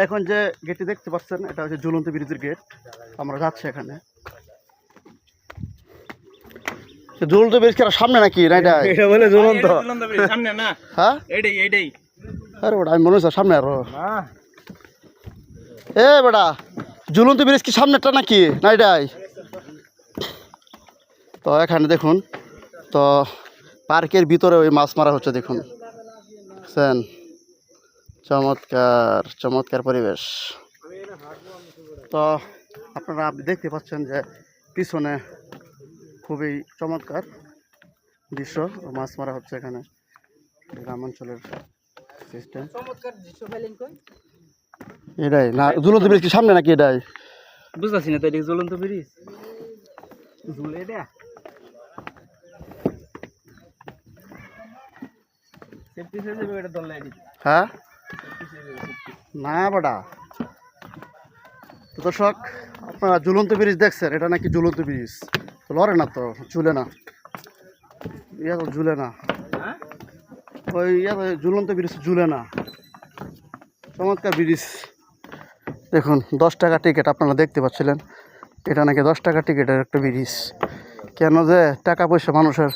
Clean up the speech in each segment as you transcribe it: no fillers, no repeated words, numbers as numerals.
এখন যে গেটটি দেখতে পাচ্ছেন এটা হচ্ছে ঝুলন্ত ব্রিজের গেট। আমরা যাচ্ছি এখানে। ঝুলন্ত ব্রিজ কি সামনে নাকি না এটা? এটা বলে ঝুলন্ত ব্রিজ সামনে না। হ্যাঁ এইটাই আরে বেটা আমি মনে হচ্ছে সামনে আরো এ বেটা ঝুলন্ত ব্রিজ কি সামনেটা নাকি না এটাই? তো এখানে দেখুন তো পার্কের ভিতরে ওই মাছ মারা হচ্ছে দেখুন বুঝছেন। চমৎকার চমৎকার পরিবেশ। তো আপনারা দেখতে পাচ্ছেন যে পিছনে খুবই চমৎকার দৃশ্য, মাছ মারা হচ্ছে এখানে গ্রামাঞ্চলের সিস্টেম। এটাই না ঝুলন্ত ব্রিজ কি সামনে নাকি এটাই? বুঝতেছি না তো এটা ঝুলন্ত ব্রিজ ঝুলে এটা সেফটি সে যাবে এটা দল লাইডি। হ্যাঁ না বেটা তো দর্শক আপনারা ঝুলন্ত ব্রিজ দেখছেন, এটা নাকি ঝুলন্ত ব্রিজ তো লড়ে না তো ঝুলে না ইয়া তো ঝুলে না ওই ইয়া ঝুলন্ত ব্রিজ ঝুলে না। চমৎকার ব্রিজ দেখুন 10 টাকা টিকিট আপনারা দেখতে পাচ্ছিলেন, এটা নাকি 10 টাকা টিকিটের একটা ব্রিজ। কেন যে টাকা পয়সা মানুষের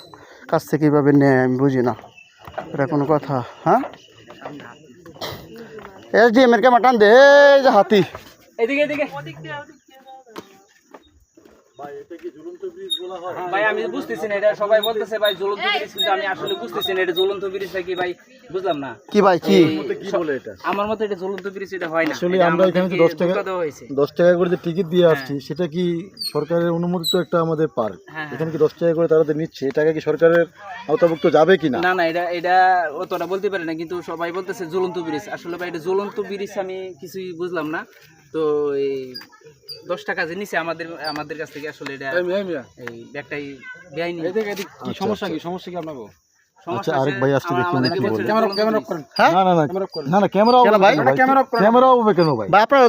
কাছ থেকে কীভাবে নেয় আমি বুঝি না, এটা কোনো কথা? হ্যাঁ SDM এর ক্যামেরা টান দে, এই যে হাতি এদিকে এদিকে ভাই আমি বুঝতেছি না, এটা সবাই বলতেছে ভাই ঝুলন্ত ব্রিজ, কিন্তু আমি আসলে বুঝতেছি না এটা ঝুলন্ত ব্রিজ নাকি ভাই, বুঝলাম না কি ভাই কি বলে এটা। আমার মতে এটা ঝুলন্ত ব্রিজ এটা হয় না। আসলে আমরা এখানে 10 টাকা করে যে টিকিট দিয়ে আসছি সেটা কি সরকারের অনুমোদিত একটা আমাদের পার্ক, এখানে কি 10 টাকা করে তারা নিচ্ছে, এই টাকা কি সরকারের আওতাভুক্ত যাবে কিনা? না না এটা অতটা বলতে পারে না, কিন্তু সবাই বলতেছে ঝুলন্ত ব্রিজ। আসলে ভাই এটা ঝুলন্ত ব্রিজ আমি কিছুই বুঝলাম না। তো এই 10 টাকা যে নিছে আমাদের কাছ থেকে আসলে এটা এই ব্যাগটাই বেআইনি। সমস্যা কি আপনাকে? আচ্ছা আরেক ভাই আজকে দেখি আমাদেরকে কি বলছে বলে। ক্যামেরা অফ করেন। হ্যাঁ না ক্যামেরা কেন ভাই? ক্যামেরা হবে কেন ভাই? ভাই আপনারা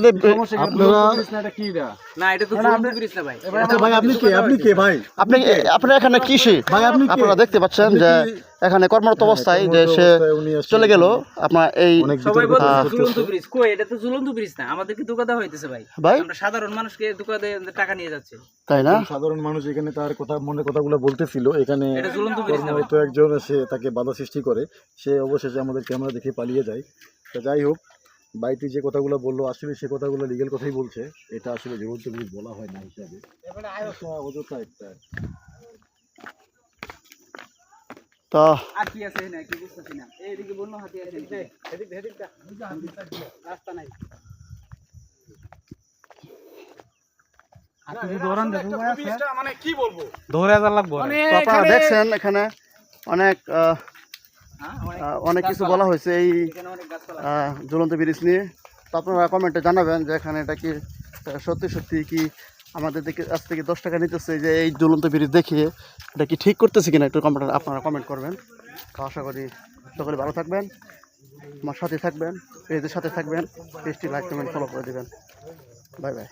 না এটা তো ঝুলন্ত ব্রিজ না ভাই। আচ্ছা ভাই আপনি কে ভাই? আপনারা এখানে কিসে ভাই আপনি কে? আপনারা দেখতে পাচ্ছেন যে এখানে কর্মরত অবস্থায় যে সে চলে গেল আপনার এই সবাই বলতেছে ঝুলন্ত ব্রিজ, কই এটা তো ঝুলন্ত ব্রিজ না, আমাদেরকে ধোঁকা দেওয়া হইতেছে ভাই। ভাই আমরা সাধারণ মানুষকে ধোঁকা দিয়ে টাকা নিয়ে যাচ্ছে, তাই না? সাধারণ মানুষ এখানে তার কথা মনে কথাগুলো বলতেছিল, এখানে এটা ঝুলন্ত ব্রিজ না ভাই। কর্মরত একজন এসে তাকে বাধা সৃষ্টি করে, সে অবশেষে আমাদের ক্যামেরা দেখে পালিয়ে যায়। তো যাই হোক বাইটি যে কথাগুলো বললো আসলে সে কথাগুলো লিগ্যাল কথাই বলছে, এটা আসলে ঝুলন্ত ব্রিজ বলা হয় না হিসাবে, অযথা একটা। তো আর কি আছে না কি বুঝতেছি না, এইদিকে বন্য হাতি আছে এদিকটা রাস্তা নাই। মানে কি বলবো দৌড়ে যা লাগবে। তো আপনারা দেখছেন এখানে অনেক অনেক কিছু বলা হয়েছে এই ঝুলন্ত ব্রিজ নিয়ে। তো আপনারা কমেন্টে জানাবেন যে এখানে এটা কি সত্যি সত্যি কি আমাদের দিকে আজ থেকে 10 টাকা নিতেছে যে এই ঝুলন্ত ব্রিজ দেখিয়ে এটা কি ঠিক করতেছে কিনা, একটু আপনারা কমেন্ট করবেন। তো আশা করি সকলে ভালো থাকবেন, আমার সাথে থাকবেন, পেজের সাথে থাকবেন, পেজটি লাইক কমেন্ট ফলো করে দেবেন। Bye bye.